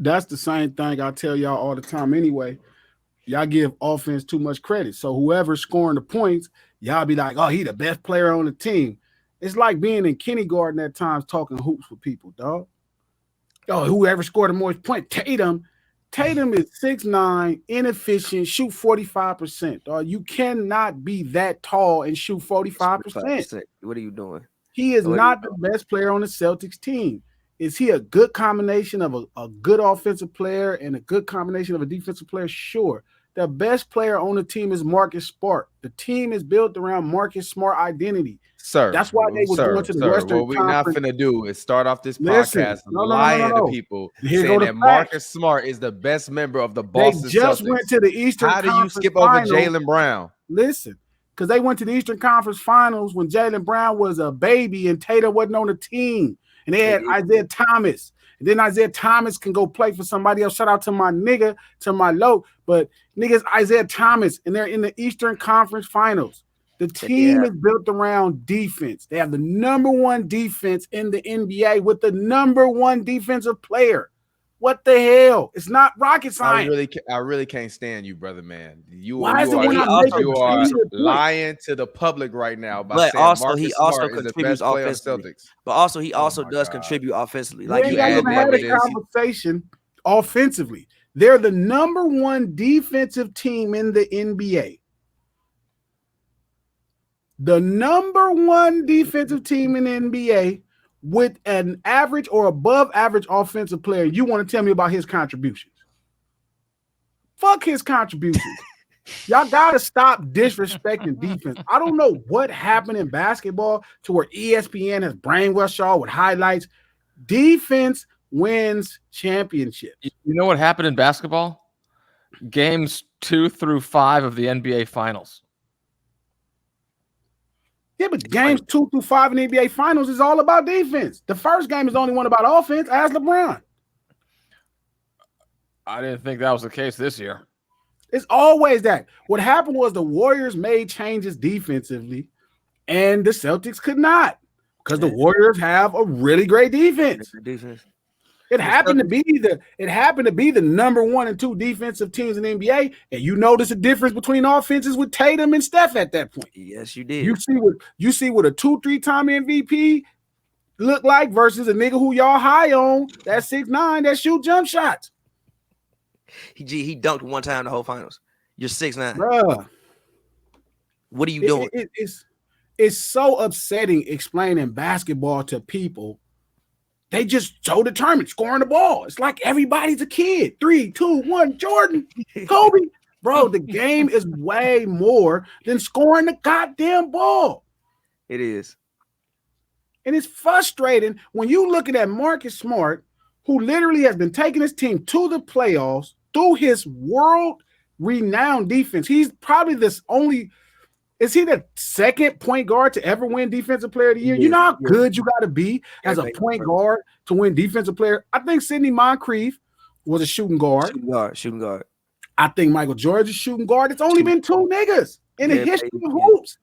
That's the same thing I tell y'all all the time anyway. Y'all give offense too much credit. So whoever's scoring the points, y'all be like, oh, he the best player on the team. It's like being in kindergarten at times talking hoops with people, dog. Oh, whoever scored the most point, Tatum. Tatum is 6'9", inefficient, shoot 45%. Dog. You cannot be that tall and shoot 45%. What are you doing? He is not the best player on the Celtics team. Is he a good combination of a good offensive player and a good combination of a defensive player? Sure. The best player on the team is Marcus Smart. The team is built around Marcus Smart identity. Sir, that's why they was going to the Western What we're Conference. not finna do is start off this podcast lying to people saying that Marcus Smart is the best member of the Boston Celtics. They just went to the Eastern Conference. How do you skip over Jaylen Brown? Listen, because they went to the Eastern Conference Finals when Jaylen Brown was a baby and Tatum wasn't on the team. And they had Isaiah Thomas. And then Isaiah Thomas can go play for somebody else. Shout out to my nigga, to my low. But niggas, Isaiah Thomas, and they're in the Eastern Conference Finals. The team is built around defense. They have the number one defense in the NBA with the number one defensive player. What the hell? It's not rocket science. I really can't stand you, brother, man. You are lying to the public right now. But also, he also contributes offensively. But also, he also does contribute offensively. Like you had a conversation offensively. They're the number one defensive team in the NBA. The number one defensive team in the NBA with an average or above average offensive player. You want to tell me about his contributions? Fuck his contributions. Y'all got to stop disrespecting defense. I don't know what happened in basketball to where ESPN has brainwashed y'all with highlights. Defense wins championships. You know what happened in basketball? Games 2 through 5 of the NBA Finals. Yeah, but games 2 through 5 in the NBA Finals is all about defense. The first game is the only one about offense. Ask LeBron. I didn't think that was the case this year. It's always that. What happened was the Warriors made changes defensively, and the Celtics could not because the Warriors have a really great defense. It happened to be the number 1 and 2 defensive teams in the NBA, and you notice a difference between offenses with Tatum and Steph at that point. Yes, you did. You see what a 2-3 time MVP look like versus a nigga who y'all high on that 6'9" that shoot jump shots. He dunked one time the whole finals. You're 6'9". Bruh. What are you doing? It's so upsetting explaining basketball to people. They just so determined scoring the ball. It's like everybody's a kid. 3, 2, 1, Jordan, Kobe. Bro, the game is way more than scoring the goddamn ball. It is. And it's frustrating when you looking at Marcus Smart, who literally has been taking his team to the playoffs through his world-renowned defense. He's probably is he the second point guard to ever win Defensive Player of the Year? You know how good you got to be as a point guard to win Defensive Player? I think Sidney Moncrief was a shooting guard. Shooting guard. I think Michael Jordan's a shooting guard. It's only been 2 niggas in the history of hoops.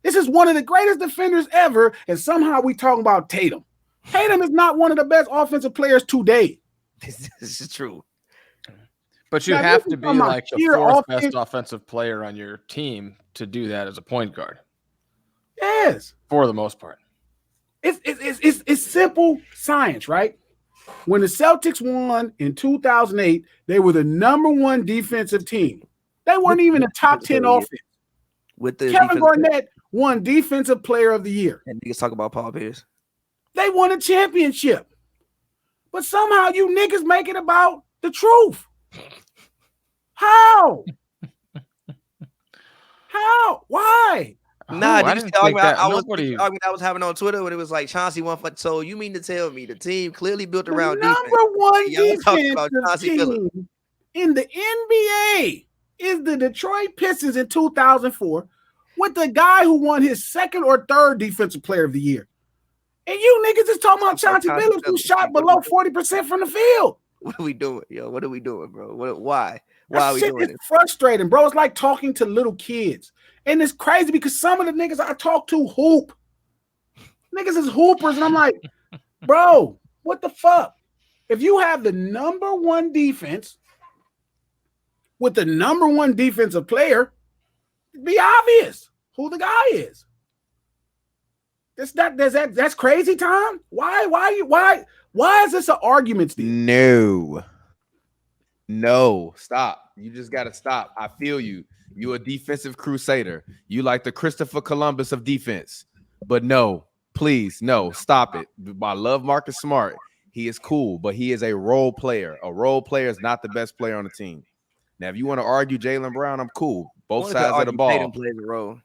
This is one of the greatest defenders ever, and somehow we talking about Tatum. Tatum is not one of the best offensive players today. This is true. But you have to be like the 4th best offensive player on your team to do that as a point guard. Yes. For the most part. It's simple science, right? When the Celtics won in 2008, they were the number 1 defensive team. They weren't even a top 10 offense. Kevin Garnett won Defensive Player of the Year. And niggas talk about Paul Pierce. They won a championship. But somehow you niggas make it about the truth. How? How? Why? Nah, I didn't think that. I was having on Twitter when it was like Chauncey won for. So you mean to tell me the team clearly built around defense? Number 1 defensive team in the NBA is the Detroit Pistons in 2004 with the guy who won his 2nd or 3rd Defensive Player of the Year. And you niggas is talking about Chauncey Billups who shot below 40% from the field. What are we doing, yo? What are we doing, bro? Why? Why are we doing it? It's frustrating, bro. It's like talking to little kids. And it's crazy because some of the niggas I talk to hoop. Niggas is hoopers, and I'm like, bro, what the fuck? If you have the number one defense with the number one defensive player, it'd be obvious who the guy is. That's crazy, Tom. Why is this an argument, Steve? No, stop. You just gotta stop. I feel you. You a defensive crusader. You like the Christopher Columbus of defense. But no, please, no, stop it. I love Marcus Smart. He is cool, but he is a role player. A role player is not the best player on the team. Now, if you want to argue Jaylen Brown, I'm cool. Both sides of the ball. Tatum plays a role.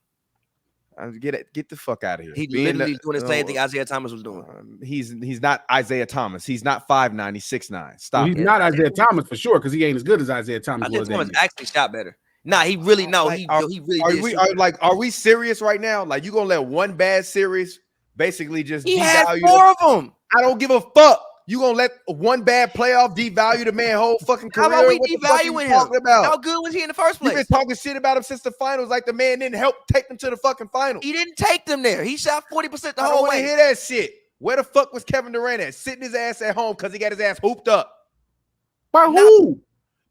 Get the fuck out of here. He literally doing the same thing Isaiah Thomas was doing. He's not Isaiah Thomas. He's not 5'9", he's 6'9". Stop. Well, he's not Isaiah Thomas for sure because he ain't as good as Isaiah Thomas. Isaiah Thomas actually shot better. Nah, he really he really. Are we serious right now? Like, you gonna let one bad series basically just he had 4 of them? I don't give a fuck. You gonna let one bad playoff devalue the man whole fucking career? How about we devaluing him? About? How good was he in the first place? You've been talking shit about him since the finals. Like, the man didn't help take them to the fucking finals. He didn't take them there. He shot 40% the whole way. I don't want to hear that shit. Where the fuck was Kevin Durant at? Sitting his ass at home because he got his ass hooped up. By who?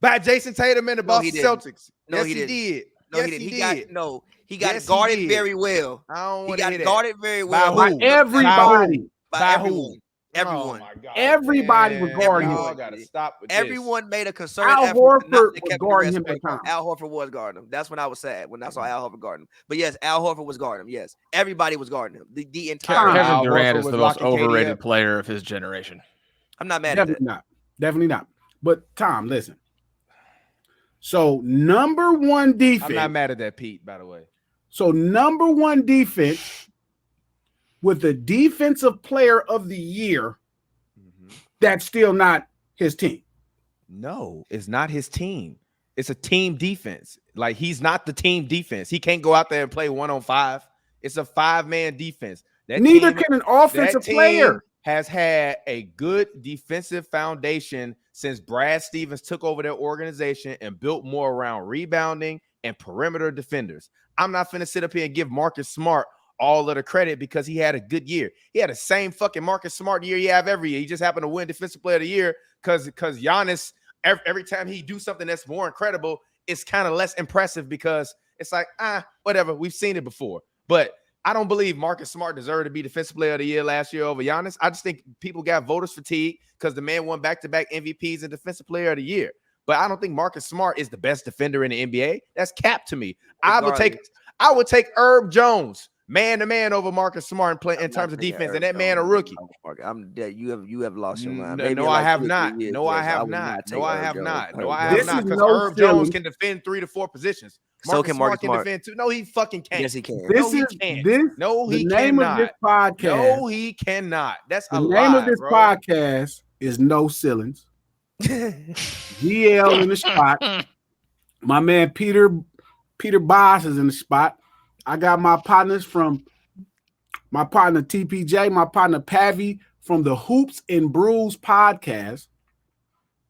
By Jason Tatum and the Boston Celtics. No, he did. No, he didn't. He got guarded very well. I don't want to hear that. He got guarded very well. By everybody. By everyone. Everyone. Oh my God, everybody was guarding him. Gotta stop with everyone made a concerted Al effort. Horford was guarding him at the time. Al Horford was guarding him. That's when I was sad when I saw Al Horford guarding him. But yes, Al Horford was guarding him. Yes, everybody was guarding him. The entire Kevin Durant is the most overrated player of his generation. I'm not mad at that. Definitely not. But Tom, listen. So number one defense. I'm not mad at that, Pete, by the way. So number one defense with the defensive player of the year, that's still not his team. No, it's not his team. It's a team defense. Like, he's not the team defense. He can't go out there and play 1-on-5. It's a 5-man defense. Neither can an offensive player. Has had a good defensive foundation since Brad Stevens took over their organization and built more around rebounding and perimeter defenders. I'm not finna sit up here and give Marcus Smart all of the credit because he had a good year. He had the same fucking Marcus Smart year you have every year. He just happened to win Defensive Player of the Year because Giannis, every time he do something that's more incredible, it's kind of less impressive because it's like, whatever. We've seen it before. But I don't believe Marcus Smart deserved to be Defensive Player of the Year last year over Giannis. I just think people got voters fatigue because the man won back-to-back MVPs and Defensive Player of the Year. But I don't think Marcus Smart is the best defender in the NBA. That's cap to me. I would take Herb Jones man-to-man over Marcus Smart in terms of defense, and that man a rookie. You have lost your mind. No, I have not. No, I have not. No, I have not. No, I have not. Because Herb Jones can defend 3 to 4 positions. So can Marcus Smart. Defend too. No, he fucking can't. Yes, he can. No, he name cannot. Of this podcast. No, he cannot. That's a lie. The name of this podcast is No Ceilings. GL in the spot. My man Peter Boss is in the spot. I got my partners from my partner TPJ, my partner Pavi from the Hoops and Brews podcast,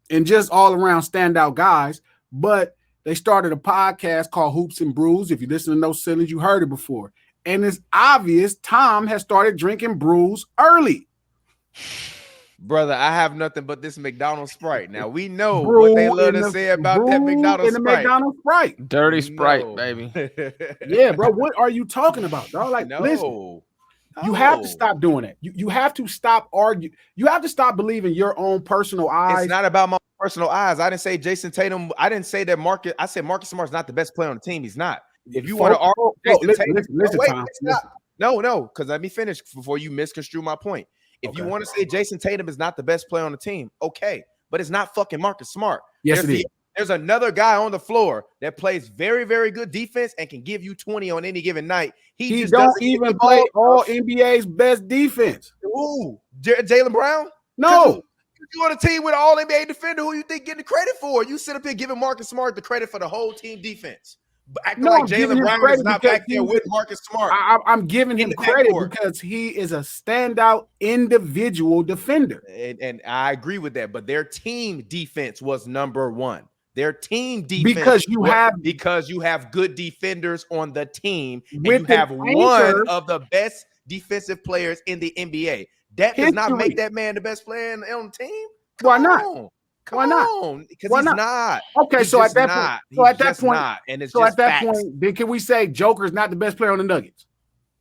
and just all around standout guys. But they started a podcast called Hoops and Brews. If you listen to No Ceilings, you heard it before. And it's obvious Tom has started drinking brews early. Brother, I have nothing but this McDonald's Sprite. Now, we know what they love to say about that McDonald's Sprite. McDonald's Sprite. Dirty Sprite, baby. Yeah, bro. What are you talking about, dog? Like, listen, you have to stop doing that. You have to stop arguing. You have to stop believing your own personal eyes. It's not about my personal eyes. I didn't say Jason Tatum. I didn't say that Marcus. I said Marcus Smart's not the best player on the team. He's not. If you want to argue, no, because let me finish before you misconstrue my point. If you want to say Jason Tatum is not the best player on the team, okay, but it's not fucking Marcus Smart. Yes, it is. There's another guy on the floor that plays very, very good defense and can give you 20 on any given night. He just don't even play all NBA's best defense. Ooh, Jaylen Brown? No. You on a team with an all NBA defender, who you think getting the credit for? You sit up here giving Marcus Smart the credit for the whole team defense. Acting like Jaylen Brown is not back there with Marcus Smart. I'm giving him credit because he is a standout individual defender. And I agree with that, but their team defense was number one. Their team defense because you have good defenders on the team, and you have one of the best defensive players in the NBA. That does not make that man the best player on the team. Why not? Why not? Because he's not. Okay, he's so at that point, and it's so just at that facts. point, then can we say Joker's not the best player on the Nuggets?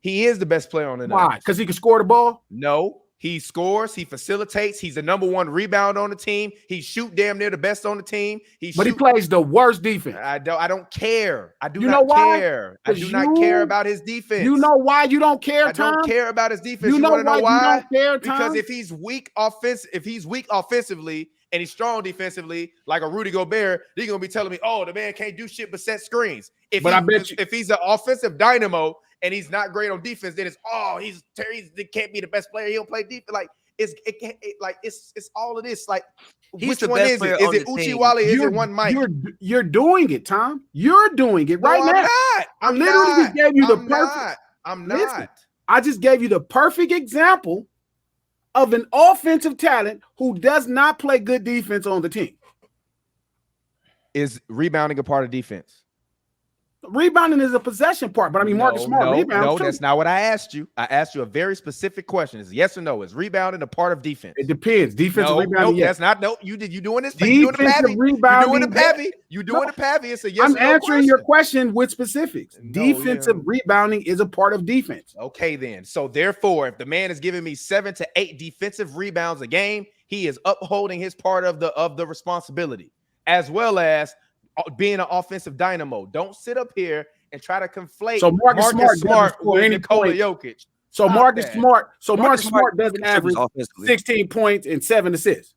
He is the best player on the Why? Nuggets. Because he can score the ball? No, he scores, he facilitates, he's the number one rebounder on the team. He shoot damn near the best on the team. He plays the worst defense. I don't care. I do not care. I do not care about his defense. You know why you don't care, Tom? I don't care about his defense. You want to know why? You don't care, Tom? Because if he's weak offensively and he's strong defensively, like a Rudy Gobert, they're gonna be telling me, "Oh, the man can't do shit but set screens." If he's an offensive dynamo and he's not great on defense, then it's he can't be the best player. He don't play defense. Like it's all of this. Like which one is it? Is it Uchiwale? Is it one Mike? You're doing it, Tom. You're doing it right now. I'm literally just gave you the perfect. I'm not. Listen, I just gave you the perfect example of an offensive talent who does not play good defense on the team. Is rebounding a part of defense? Rebounding is a possession part, but I mean, Marcus Smart rebounds. No, that's not what I asked you. I asked you a very specific question: is yes or no? Is rebounding a part of defense? It depends. Defensive rebounding. No, that's not. No, you doing this? You doing the Pavy? You doing the Pavy? It's a yes. I'm answering your question with specifics. Defensive rebounding is a part of defense. Okay, then. So therefore, if the man is giving me 7 to 8 defensive rebounds a game, he is upholding his part of the responsibility, as well as being an offensive dynamo. Don't sit up here and try to conflate. So Marcus Smart with Nikola Jokic. So Marcus Smart doesn't average 16 points and 7 assists.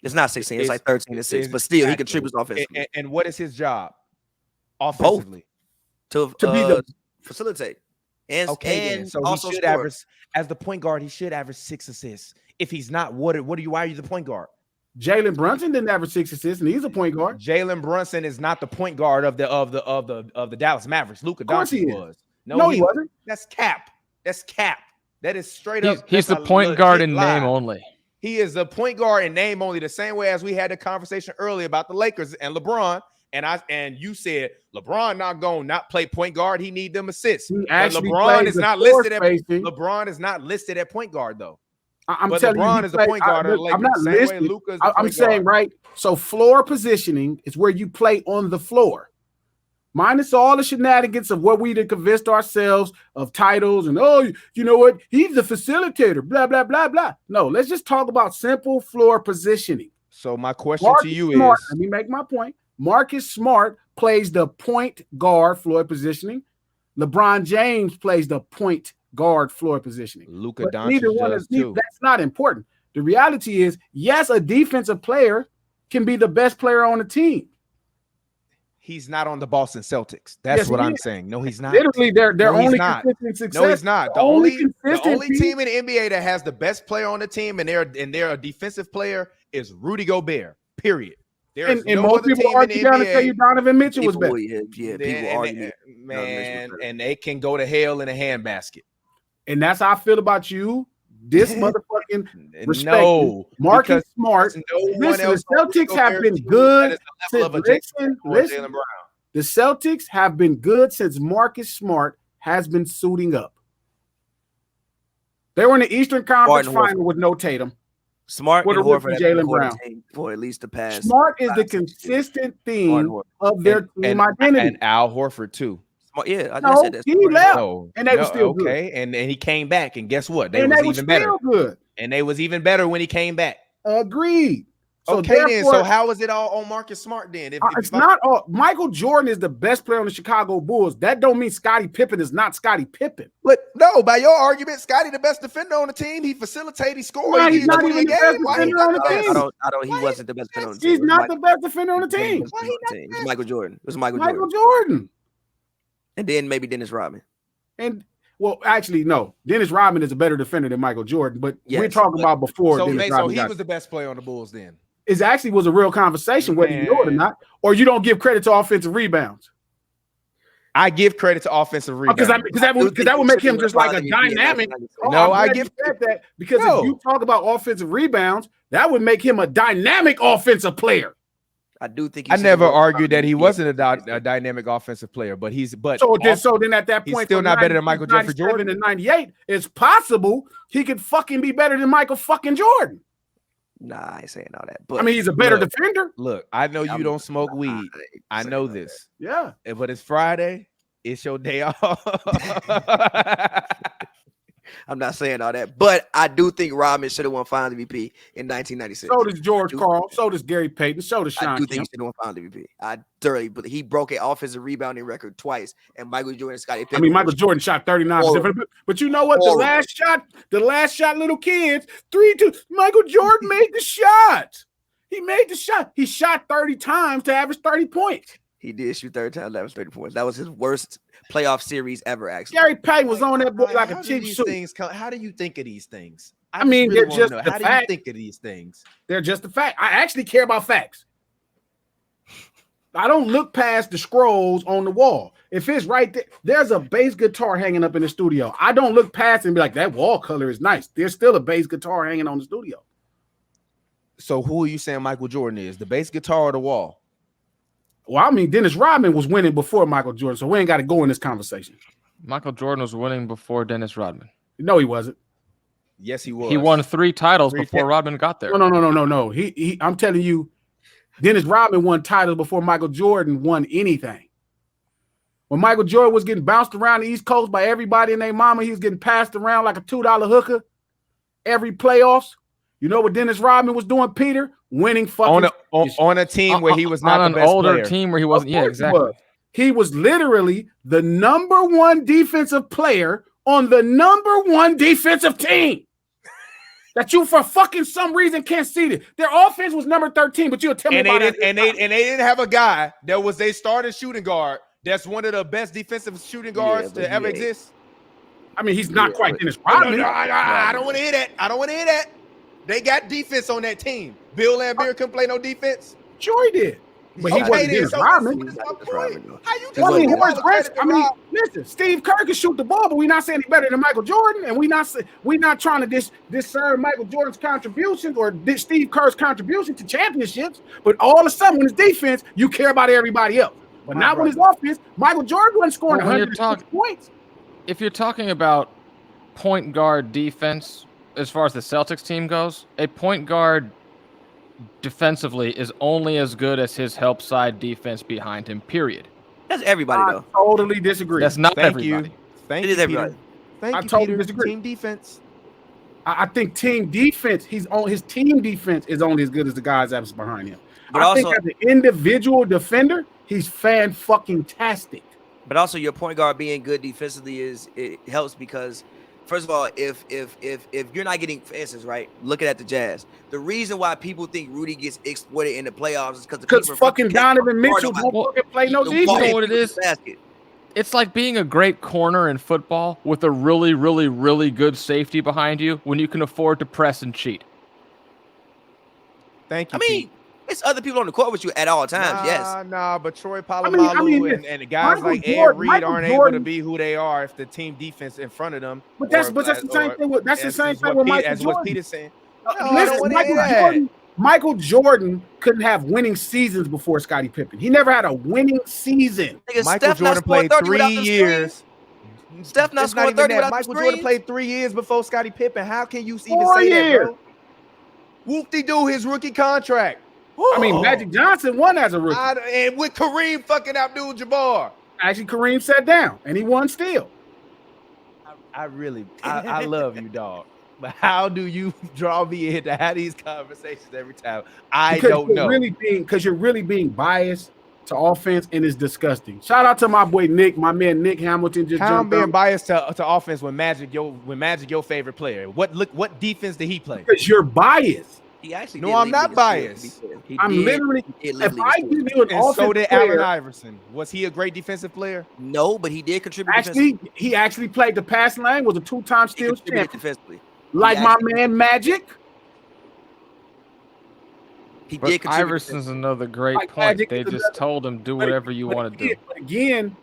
It's not 16. It's like 13 assists, but still he contributes offensively. And what is his job? Offensively, to be facilitate. And so also he should average as the point guard. He should average 6 assists. If he's not, why are you the point guard? Jalen Brunson didn't average 6 assists, and he's a point guard. Jalen Brunson is not the point guard of the Dallas Mavericks. Luka Doncic was. No, he wasn't. That's cap. That is straight up. He's the point guard in name only. He is the point guard in name only. The same way as we had the conversation earlier about the Lakers and LeBron, and you said LeBron not play point guard. He need them assists. LeBron is not listed at LeBron is not listed at point guard though. I'm telling LeBron you, is the point guard. I'm not listed. I'm saying right. So floor positioning is where you play on the floor, minus all the shenanigans of what we done convinced ourselves of titles and you know what? He's the facilitator. Blah blah blah blah. No, let's just talk about simple floor positioning. So my question to you is: let me make my point. Marcus Smart plays the point guard floor positioning. LeBron James plays the point guard floor positioning. Luka Doncic does too. That's not important. The reality is, yes, a defensive player can be the best player on the team. He's not on the Boston Celtics. That's what I'm saying. No, he's not. Literally, they're only consistent success. No, he's not. The only team in the NBA that has the best player on the team and they're a defensive player is Rudy Gobert. Period. And most people argue down and tell you Donovan Mitchell was better. People argue. Man, and they can go to hell in a handbasket. And that's how I feel about you. This motherfucking respect. No, Marcus Smart. Listen, the Celtics have been good. Listen. The Celtics have been good since Marcus Smart has been suiting up. They were in the Eastern Conference Final with no Tatum. Smart and Horford, Jalen Brown for at least the past. Smart is the consistent theme of their team identity, and Al Horford too. Yeah, I said that. He left, and they were still good. Okay, and he came back, and guess what? They was even better. Good. And they was even better when he came back. Agreed. So then, so how is it all on Marcus Smart then? It's not all. Michael Jordan is the best player on the Chicago Bulls. That don't mean Scottie Pippen is not Scottie Pippen. But no, by your argument, Scottie the best defender on the team. He facilitated, he scored. No, he's not even the best defender on the team. I don't. He wasn't the best defender on the team. He's not the best defender on the team. It's Michael Jordan. It was Michael Jordan. And then maybe Dennis Rodman. And well, actually, no. Dennis Rodman is a better defender than Michael Jordan, but we're talking about before. So he was the best player on the Bulls then. It actually was a real conversation, whether you know it or not, or you don't give credit to offensive rebounds. I give credit to offensive rebounds because that would make him just like a dynamic. I give that because if you talk about offensive rebounds, that would make him a dynamic offensive player. I do think I never argued that he wasn't a dynamic offensive player, but so then at that point, he's still not better than Michael Jeffrey Jordan. In '98, it's possible he could fucking be better than Michael fucking Jordan. Nah, I ain't saying all that. But I mean, he's a better defender. Look, I know you don't smoke weed. I know this. Yeah. But it's Friday. It's your day off. I'm not saying all that, but I do think Rodman should have won Finals MVP in 1996. So does George Karl. So does Gary Payton. So does Sean. I do think he should have won Finals MVP. I thoroughly, but he broke an offensive rebounding record twice, and Michael Jordan, Scottie Pippen. I mean, Michael Jordan shot 39%, but you know what? The last shot, little kids, 3-2. Michael Jordan made the shot. He made the shot. He shot 30 times to average 30 points. He did shoot 30 times, average 30 points. That was his worst playoff series ever, actually. Gary Payton was on that boy like a cheap suit. How do you think of these things? I mean, really they're just the how fact. do you think of these things? They're just the fact. I actually care about facts. I don't look past the scrolls on the wall. If it's right there, there's a bass guitar hanging up in the studio. I don't look past it and be like, that wall color is nice. There's still a bass guitar hanging on the studio. So who are you saying Michael Jordan is? The bass guitar or the wall? Well, I mean, Dennis Rodman was winning before Michael Jordan, so we ain't got to go in this conversation. Michael Jordan was winning before Dennis Rodman. No, he wasn't. Yes, he was. He won 3 titles before Rodman got there. No. I'm telling you, Dennis Rodman won titles before Michael Jordan won anything. When Michael Jordan was getting bounced around the East Coast by everybody and their mama, he was getting passed around like a $2 hooker every playoffs. You know what Dennis Rodman was doing, Peter? Winning fucking on a team where he was not on the an best older player. team where he wasn't. Yeah, exactly. He was literally the number 1 defensive player on the number 1 defensive team. That you for fucking some reason can't see it. Their offense was number 13, but you'll tell me about it. And they didn't have a guy that was their starting shooting guard. That's one of the best defensive shooting guards to ever exist. I mean, he's not quite Dennis Rodman. I don't want to hear that. I don't want to hear that. They got defense on that team. Bill Laimbeer couldn't play no defense. Sure he did. But he wasn't Dennis Rodman. How you listen, Steve Kerr can shoot the ball, but we're not saying he's better than Michael Jordan, and we're not trying to discern Michael Jordan's contributions or Steve Kerr's contribution to championships. But all of a sudden, when it's defense, you care about everybody else. But not when it's offense. Michael Jordan wasn't scoring 100 points. If you're talking about point guard defense, as far as the Celtics team goes, a point guard defensively is only as good as his help side defense behind him, period. That's everybody, though. I totally disagree. That's not everybody. Thank you, everybody. I totally disagree. Team defense. I think team defense, his team defense is only as good as the guys that's behind him. But I think as an individual defender, he's fan-fucking-tastic. But also, your point guard being good defensively it helps because, first of all, if you're not getting, for instance, right, looking at the Jazz, the reason why people think Rudy gets exploited in the playoffs is because fucking Donovan Mitchell don't fucking play no defense. You know what it is? It's like being a great corner in football with a really, really, really good safety behind you when you can afford to press and cheat. Thank you. I mean, it's other people on the court with you at all times, yes. But Troy Polamalu and guys like Ed Reed aren't able to be who they are if the team defense in front of them. But that's the same thing with Michael Jordan. What Peter's saying. Michael Jordan couldn't have winning seasons before Scottie Pippen. He never had a winning season. Michael Jordan played 3 years. Steph not scoring 30 without Michael Jordan played 3 years before Scottie Pippen. How can you even 4 say years. that, bro? Whoop-de-doo, his rookie contract. I mean, Magic Johnson won as a rookie. And with Kareem fucking Abdul-Jabbar. Actually, Kareem sat down, and he won still. I love you, dog. But how do you draw me in to have these conversations every time? I don't know. Because you're really being biased to offense, and it's disgusting. Shout out to my boy Nick, my man Nick Hamilton. How I'm being biased to offense when Magic your favorite player? What defense did he play? Because you're biased. I'm not biased. I'm literally. If I give you an offensive so did player, Allen Iverson. Was he a great defensive player? No, but he did contribute. He actually played the passing lane. Was a 2-time steals champion. Defensively. Like my man Magic. He did contribute. Iverson's another great point. They just told him do whatever you want to do. But again,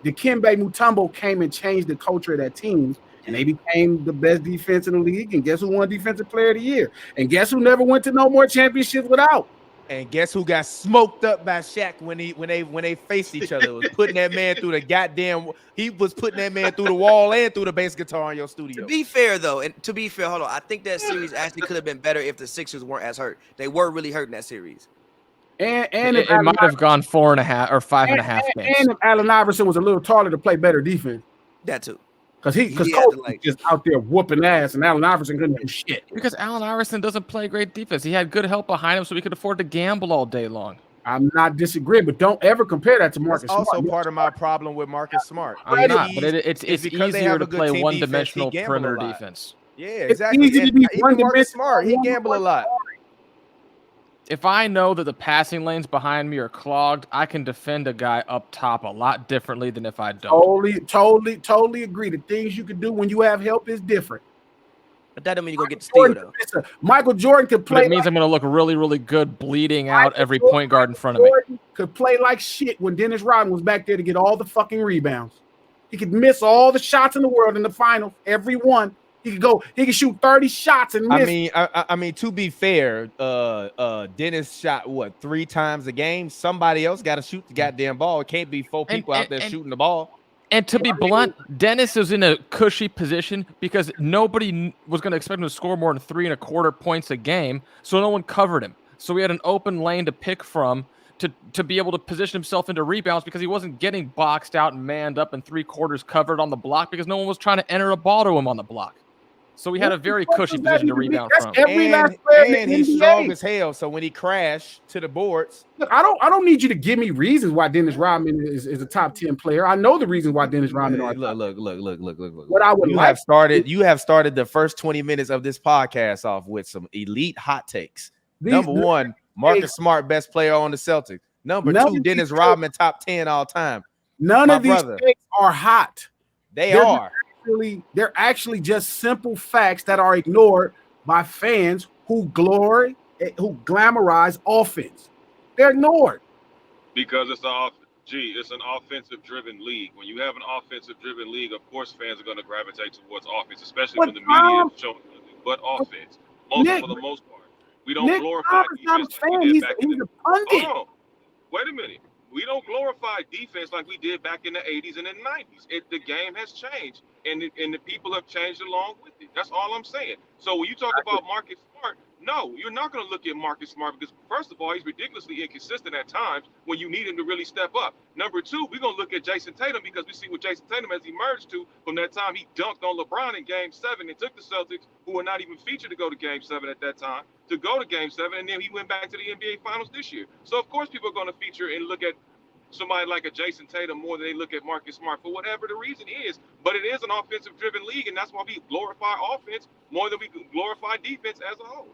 Dikembe Mutombo came and changed the culture of that team. And they became the best defense in the league. And guess who won Defensive Player of the Year? And guess who never went to no more championships without? And guess who got smoked up by Shaq when they faced each other? It was putting that man through the goddamn. He was putting that man through the wall and through the bass guitar in your studio. To be fair, though, and to be fair, hold on. I think that series actually could have been better if the Sixers weren't as hurt. They were really hurt in that series. And it might have gone 4.5 or 5.5 games. And if Allen Iverson was a little taller to play better defense. That too. Because Kobe was just out there whooping ass, and Allen Iverson couldn't do shit. Because Allen Iverson doesn't play great defense. He had good help behind him, so he could afford to gamble all day long. I'm not disagreeing, but don't ever compare that to Marcus Smart. That's also part of my problem with Marcus Smart. I'm not, but it's easier to play one-dimensional perimeter defense. Yeah, exactly. It's easy to be Marcus Smart, he gambled a lot. If I know that the passing lanes behind me are clogged, I can defend a guy up top a lot differently than if I don't. Totally agree. The things you can do when you have help is different. But that doesn't mean you go get the steal, though. Michael Jordan could play. But it means I'm going to look really, really good bleeding out every point guard in front of me. Could play like shit when Dennis Rodman was back there to get all the fucking rebounds. He could miss all the shots in the world in the finals, every one. He could shoot 30 shots and miss. I mean, to be fair, Dennis shot 3 times a game. Somebody else got to shoot the goddamn ball. It can't be 4 people out there shooting the ball. And to be blunt, Dennis is in a cushy position because nobody was going to expect him to score more than 3.25 points a game, so no one covered him. So he had an open lane to pick from to be able to position himself into rebounds because he wasn't getting boxed out and manned up and 3/4 covered on the block because no one was trying to enter a ball to him on the block. So we had a very cushy position to rebound from. And he's strong as hell. So when he crashed to the boards, look, I don't need you to give me reasons why Dennis Rodman is a top 10 player. I know the reasons why Dennis Rodman. Look. What I would you have started the first 20 minutes of this podcast off with some elite hot takes. Number 1, Marcus Smart, best player on the Celtics. Number 2, Dennis Rodman, top 10 all time. None of these takes are hot. They're actually just simple facts that are ignored by fans who glamorize offense. They're ignored. Because it's an offensive-driven league. When you have an offensive-driven league, of course fans are going to gravitate towards offense, especially when the media is showing nothing but offense. For the most part. We don't glorify defense like we did back in the pundit. Hold on. Wait a minute. We don't glorify defense like we did back in the 80s and the 90s. The game has changed, and the people have changed along with it. That's all I'm saying. So when you talk about Marcus Smart, no, you're not going to look at Marcus Smart because, first of all, he's ridiculously inconsistent at times when you need him to really step up. Number 2, we're going to look at Jason Tatum because we see what Jason Tatum has emerged to from that time he dunked on LeBron in Game 7 and took the Celtics, who were not even featured to go to Game 7 at that time, to go to Game 7, and then he went back to the NBA Finals this year. So, of course, people are going to feature and look at somebody like a Jason Tatum more than they look at Marcus Smart for whatever the reason is. But it is an offensive-driven league, and that's why we glorify offense more than we glorify defense as a whole.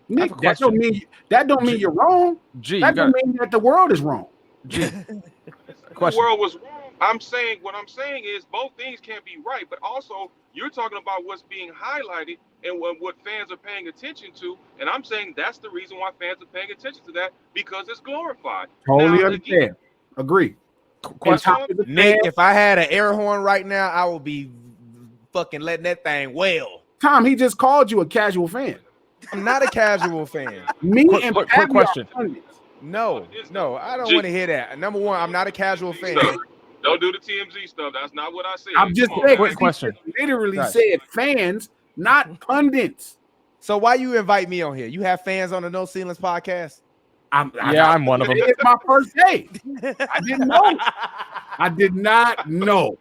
Nick, that don't mean you're wrong. That don't mean that the world is wrong. The world was wrong. What I'm saying is both things can't be right, but also you're talking about what's being highlighted and what fans are paying attention to, and I'm saying that's the reason why fans are paying attention to that, because it's glorified. Totally understand. Agree. Nick, if I had an air horn right now, I would be fucking letting that thing wail. Tom, he just called you a casual fan. I'm not a casual fan. Quick question. No, I don't want to hear that. Number 1, I'm not a casual fan. Don't do the TMZ stuff. That's not what I said. I'm just saying. Quick question. Literally said fans, not pundits. So why you invite me on here? You have fans on the No Ceilings podcast? I'm one of them. It's my first day. I didn't know. I did not know.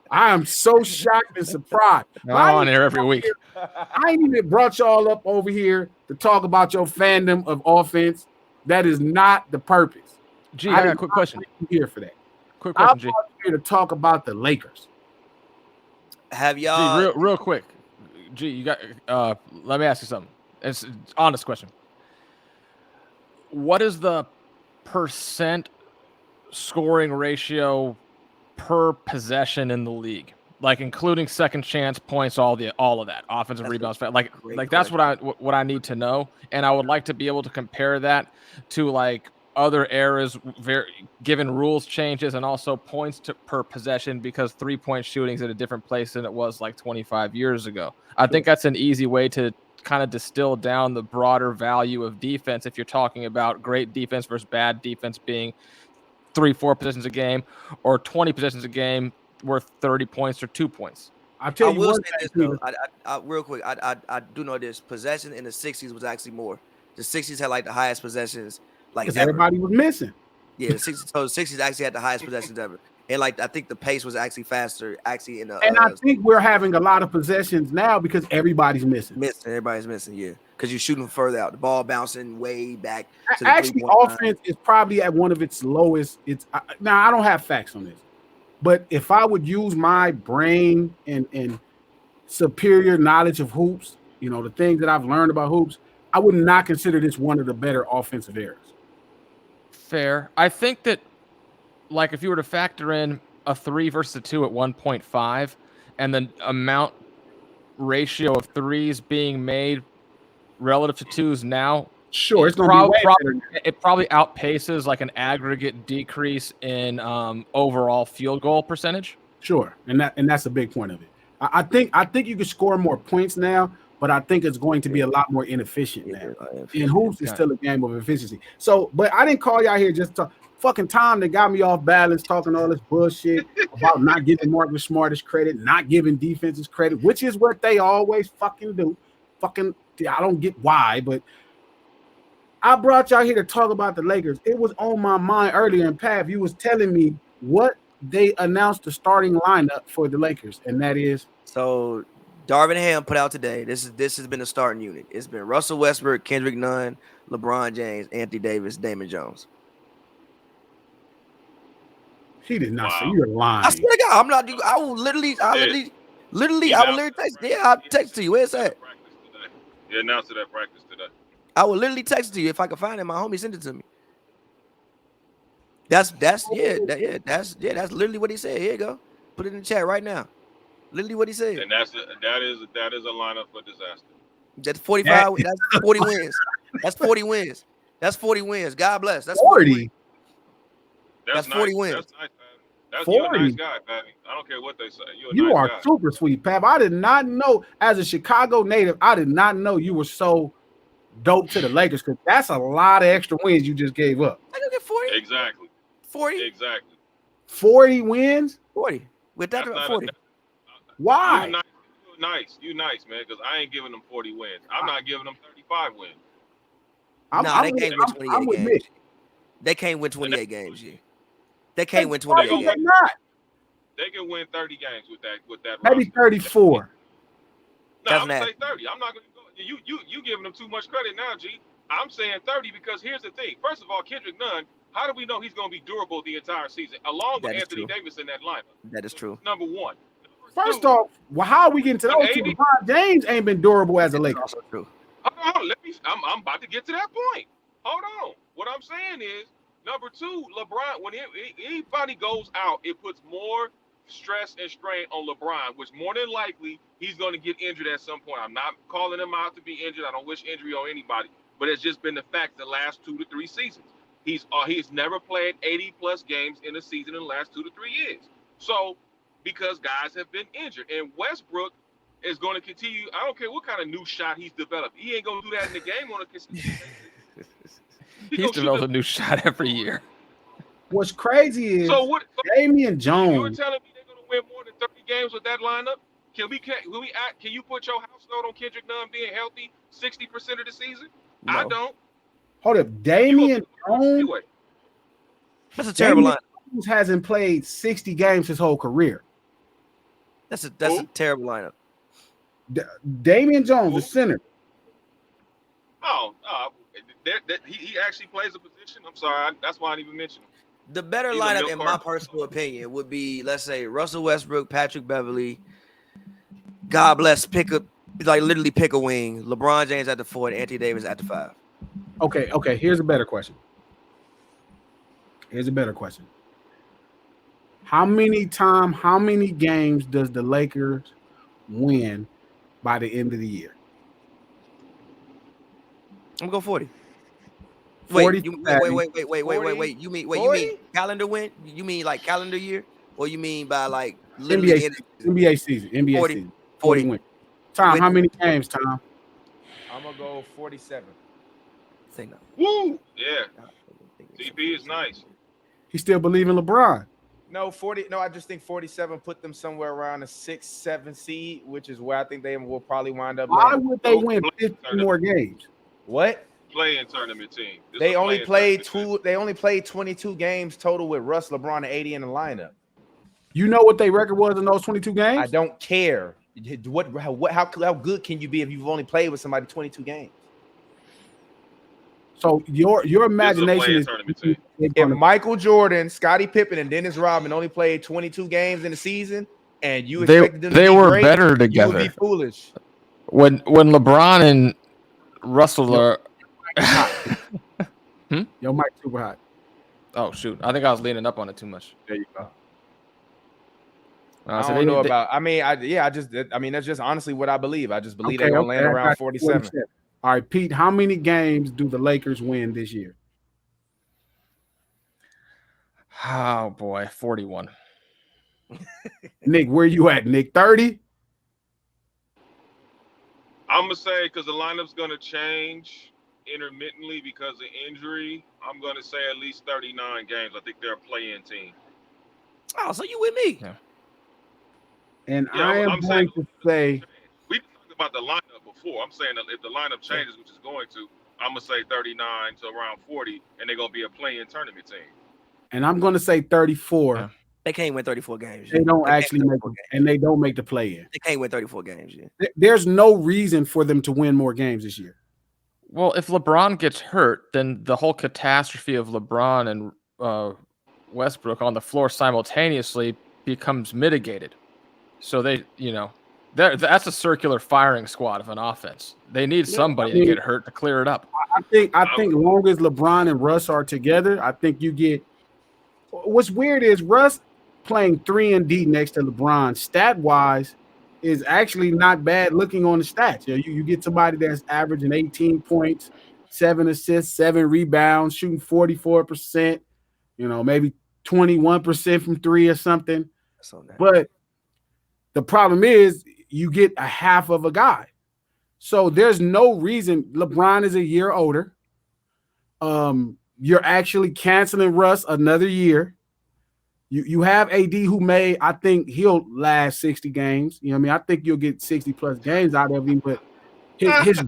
I am so shocked and surprised. I'm on here every week. I ain't even brought y'all up over here to talk about your fandom of offense. That is not the purpose. G, I got a quick question. Here for that. Quick question, G. I'm here to talk about the Lakers. Have y'all G, real quick. G, you got let me ask you something. It's an honest question. What is the percent scoring ratio per possession in the league? Like including second chance points, all of that, offensive rebounds. Like that's what I need to know, and I would like to be able to compare that to like other eras, given rules changes and also points per possession, because 3-point shooting is at a different place than it was like 25 years ago. I think that's an easy way to kind of distill down the broader value of defense if you're talking about great defense versus bad defense being 3-4 possessions a game or 20 possessions a game worth 30 points or 2 points. I'll tell I you will one say thing, this Peter. though. I real quick. I do know this. Possession in the 60s was actually more. The 60s had like the highest possessions like Because ever. everybody was missing. Yeah, the 60s. So the 60s actually had the highest possessions ever, and like I think the pace was actually faster. Actually, in the And I think we're having a lot of possessions now because everybody's missing. everybody's missing. Yeah, because you're shooting further out. The ball bouncing way back to the Actually, 3-point line. offense is probably at one of its lowest. Now I don't have facts on this, but if I would use my brain and superior knowledge of hoops, the things that I've learned about hoops, I would not consider this one of the better offensive eras. Fair. I think that, like, if you were to factor in a 3 versus a 2 at 1.5 and the amount ratio of threes being made relative to twos now, Sure, it's going to be way better. it probably outpaces like an aggregate decrease in overall field goal percentage. Sure, and that's a big point of it. I think you can score more points now, but I think it's going to be a lot more inefficient now. And hoops is still a game of efficiency. So, but I didn't call y'all here just to fucking Tom that got me off balance talking all this bullshit about not giving Marcus Smart his credit, not giving defenses credit, which is what they always fucking do. Fucking, I don't get why, but I brought y'all here to talk about the Lakers. It was on my mind earlier, and Pav, you was telling me what they announced the starting lineup for the Lakers, and that is. So Darvin Ham put out today. This has been the starting unit. It's been Russell Westbrook, Kendrick Nunn, LeBron James, Anthony Davis, Damon Jones. He did not say you're lying. I swear to God, I'm not. I will literally text. Yeah, I'll text to you. Where's that? He announced it at practice today. I will literally text it to you if I can find it. My homie sent it to me. That's literally what he said. Here you go. Put it in the chat right now. Literally what he said. And that is a lineup for disaster. That's 45. That's 40 wins. That's 40 wins. That's 40 wins. God bless. That's 40. That's 40 wins. That's nice, Pav. 40. You're a nice guy, Pav. I don't care what they say. You are super sweet, Pav. I did not know, as a Chicago native, I did not know you were so dope to the Lakers, because that's a lot of extra wins you just gave up. I get 40. Exactly. 40. Exactly. 40 wins. 40. We're talking about 40. Why? You nice, man. Because I ain't giving them 40 wins. I'm not giving them 35 wins. They can't win 28 games. They can't win 28 games. Yeah. They can't win 28 games. They can win 30 games with that. Maybe 34. No, I'm gonna say 30. I'm not gonna go. You giving them too much credit now, G. I'm saying 30 because here's the thing. First of all, Kendrick Nunn, how do we know he's gonna be durable the entire season, along with Anthony Davis in that lineup? That is true. Number one. First off, how are we getting to those two? LeBron James ain't been durable as a Laker. Also true. Hold on, I'm about to get to that point. Hold on. What I'm saying is, number two, LeBron, when anybody goes out, it puts more stress and strain on LeBron, which more than likely he's going to get injured at some point. I'm not calling him out to be injured. I don't wish injury on anybody, but it's just been the fact the last 2 to 3 seasons. He's never played 80 plus games in a season in the last 2 to 3 years. So because guys have been injured, and Westbrook is going to continue. I don't care what kind of new shot he's developed. He ain't going to do that in the game on a consistent basis. He's developed a new shot every year. What's crazy is Damian Jones. You're telling me they're going to win more than 30 games with that lineup? Can you put your house note on Kendrick Nunn being healthy 60% of the season? No. I don't. Hold up, Damian Jones. Anyway. That's a terrible line. Jones hasn't played 60 games his whole career. That's a terrible lineup. Damian Jones, the center. He actually plays a position. I'm sorry, that's why I didn't even mention him. The better lineup, in my personal opinion, would be, let's say, Russell Westbrook, Patrick Beverley. God bless, literally pick a wing. LeBron James at the 4 and Anthony Davis at the 5. Okay. Here's a better question. How many games does the Lakers win by the end of the year? I'm going 40. 40. Wait. You mean calendar win? You mean like calendar year? Or you mean by like literally NBA season? 40 win. Tom, how many games, Tom? I'm gonna go 47. Say no. Woo! Yeah. TP is nice. He still believe in LeBron. No, 40. No, I just think 47 put them somewhere around a 6-7 seed, which is where I think they will probably wind up Why landing. would they win 50 more games? What? Playing tournament team. They only played two. They only played 22 games total with Russ, LeBron, and 80 in the lineup. You know what their record was in those 22 games? I don't care. How good can you be if you've only played with somebody 22 games? So your imagination is if Michael Jordan, Scottie Pippen, and Dennis Rodman only played 22 games in the season, and you expected them to be were great, better together. You would be foolish. When LeBron and Russell are Your mic super hot. Oh shoot! I think I was leaning up on it too much. There you go. I don't know about. I mean, that's just honestly what I believe. I just believe they're gonna land around 47. All right, Pete. How many games do the Lakers win this year? Oh boy, 41. Nick, where you at? Nick, 30? I'm gonna say because the lineup's gonna change intermittently because of injury. I'm gonna say at least 39 games. I think they're a play-in team. Oh, so you with me? Yeah. And Yeah, I am going to say we talked about the lineup before. I'm saying that if the lineup changes, which is going to, I'm gonna say 39 to around 40, and they're gonna be a play-in tournament team. And I'm going to say 34. Yeah. They can't win 34 games. They don't actually make it, and they don't make the play-in. They can't win 34 games. Yeah. There's no reason for them to win more games this year. Well, if LeBron gets hurt, then the whole catastrophe of LeBron and Westbrook on the floor simultaneously becomes mitigated. So that's a circular firing squad of an offense. They need somebody to get hurt to clear it up. I think long as LeBron and Russ are together, I think you get. What's weird is Russ playing 3 and D next to LeBron, stat wise, is actually not bad looking on the stats. You get somebody that's averaging 18 points, 7 assists, 7 rebounds, shooting 44%, maybe 21% from 3 or something. But the problem is you get a half of a guy. So there's no reason. LeBron is a year older. You're actually canceling Russ another year. You have AD who I think he'll last 60 games. You know what I mean? I think you'll get 60 plus games out of him, but his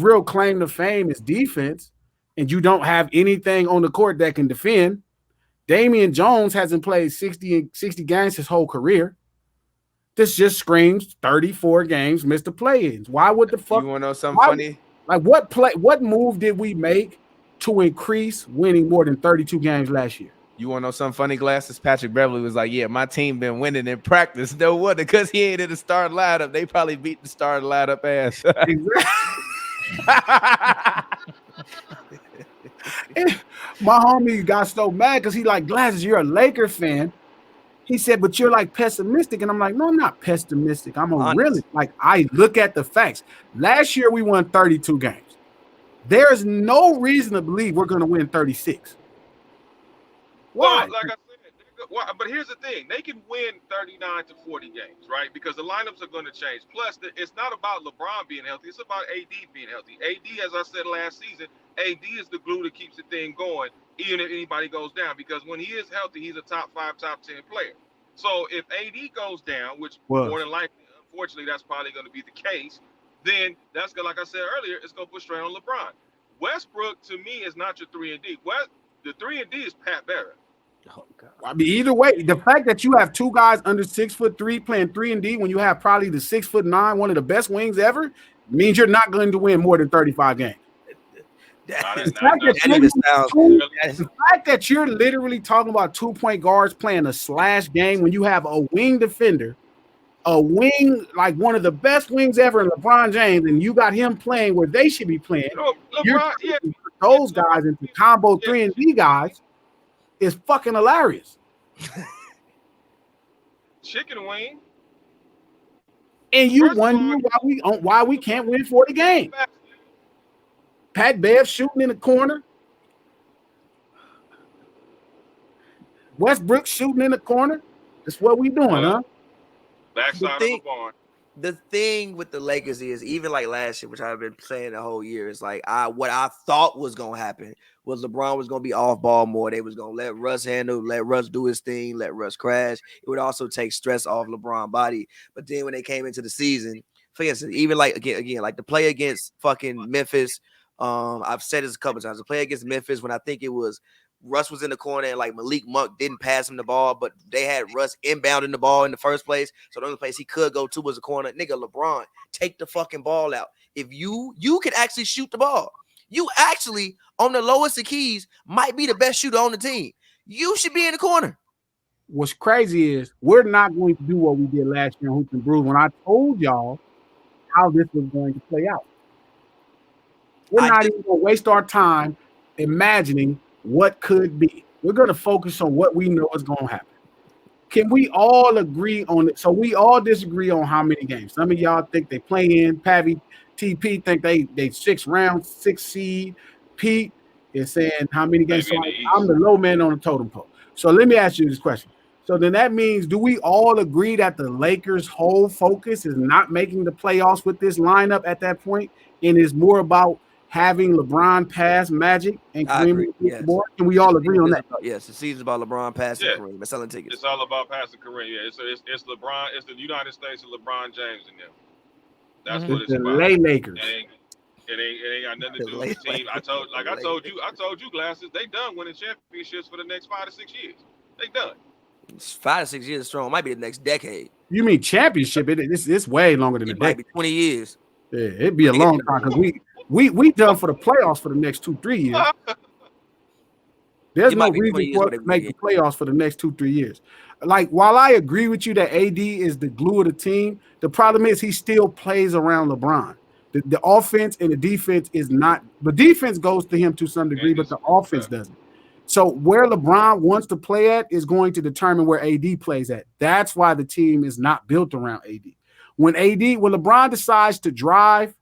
real claim to fame is defense, and you don't have anything on the court that can defend. Damian Jones hasn't played 60 games his whole career. This just screams 34 games, missed the play-ins. Why would the fuck? You want to know something funny? Like what move did we make to increase winning more than 32 games last year? You want to know something funny, Glasses? Patrick Beverly was like, yeah, my team been winning in practice. No wonder, because he ain't in the starting lineup. They probably beat the starting lineup ass. My homie got so mad because he like, Glasses, you're a Laker fan. He said, but you're like pessimistic. And I'm like, no, I'm not pessimistic. I'm a realist. Like, I look at the facts. Last year, we won 32 games. There's no reason to believe we're going to win 36. Why? Well, like I said, but here's the thing. They can win 39 to 40 games, right? Because the lineups are going to change. Plus, it's not about LeBron being healthy. It's about AD being healthy. AD, as I said last season, AD is the glue that keeps the thing going, even if anybody goes down. Because when he is healthy, he's a top 5, top 10 player. So if AD goes down, which more than likely, unfortunately, that's probably going to be the case, then that's going, like I said earlier, it's going to put strain on LeBron. Westbrook, to me, is not your 3 and D. The 3 and D is Pat Barrett. Oh, God. I mean, either way, the fact that you have 2 guys under 6'3" playing 3 and D when you have probably the 6'9", one of the best wings ever, means you're not going to win more than 35 games. The fact that you're literally talking about 2-point guards playing a slash game when you have a wing defender, a wing like one of the best wings ever in LeBron James, and you got him playing where they should be playing. Those guys into combo 3 and D guys is fucking hilarious. Chicken wing. And you wonder why we can't win 40 games. Pat Bev shooting in the corner. Westbrook shooting in the corner. That's what we doing, huh? Backside of the barn. the thing with the Lakers is even like last year, which I've been saying the whole year, is like what I thought was gonna happen was LeBron was gonna be off ball more. They was gonna let Russ handle, let Russ do his thing, let Russ crash. It would also take stress off LeBron's body. But then when they came into the season, for instance, even like again, like the play against fucking Memphis. I've said this a couple times. The play against Memphis when I think it was Russ was in the corner and like Malik Monk didn't pass him the ball, but they had Russ inbounding the ball in the first place. So the only place he could go to was the corner. Nigga, LeBron, take the fucking ball out. If you can actually shoot the ball. You actually, on the lowest of keys, might be the best shooter on the team. You should be in the corner. What's crazy is we're not going to do what we did last year in Hoops and Brews when I told y'all how this was going to play out. We're not even going to waste our time imagining what could be. We're going to focus on what we know is going to happen. Can we all agree on it? So we all disagree on how many games. Some of y'all think they play in. Pavi TP think they 6 rounds, 6 seed. Pete is saying how many games. So I'm the low man on the totem pole. So let me ask you this question. So then that means, do we all agree that the Lakers' whole focus is not making the playoffs with this lineup at that point, and is more about having LeBron pass Magic and Kareem? Yes. Can we all agree on that? Yes, the season's about LeBron passing Kareem and selling tickets. It's all about passing Kareem. Yeah, it's LeBron. It's the United States and LeBron James in them. That's what it's about. The Lakers. It ain't got nothing to do with the team. I told you, Glasses. They done winning championships for the next 5 to 6 years. They done. It's 5 to 6 years strong. It might be the next decade. You mean championship? It's way longer than a decade. Might be 20 years. Yeah, it'd be a long time because we done for the playoffs for the next 2-3 years. There's no reason for us to make the playoffs for the next 2-3 years. Like, while I agree with you that AD is the glue of the team, the problem is he still plays around LeBron. The offense and the defense is not. The defense goes to him to some degree, but the offense doesn't. So where LeBron wants to play at is going to determine where AD plays at. That's why the team is not built around AD. When LeBron decides to drive,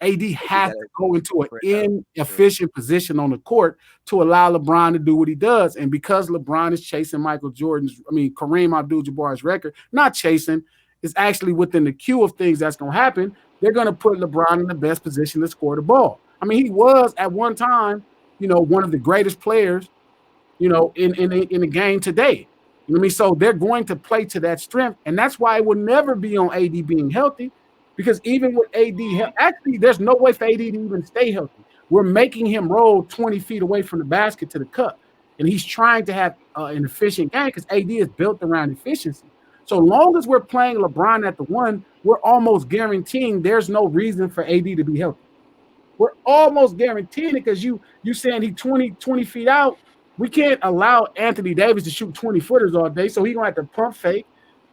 AD has to go into an inefficient position on the court to allow LeBron to do what he does. And because LeBron is chasing Kareem Abdul-Jabbar's record, not chasing, it's actually within the queue of things that's going to happen. They're going to put LeBron in the best position to score the ball. I mean, he was at one time, one of the greatest players, in the game today. You know what I mean? So they're going to play to that strength. And that's why it will never be on AD being healthy. Because even with AD, actually, there's no way for AD to even stay healthy. We're making him roll 20 feet away from the basket to the cup. And he's trying to have an efficient game because AD is built around efficiency. So long as we're playing LeBron at the 1, we're almost guaranteeing there's no reason for AD to be healthy. We're almost guaranteeing it because you saying he 20 feet out. We can't allow Anthony Davis to shoot 20-footers all day, so he's going to have to pump fake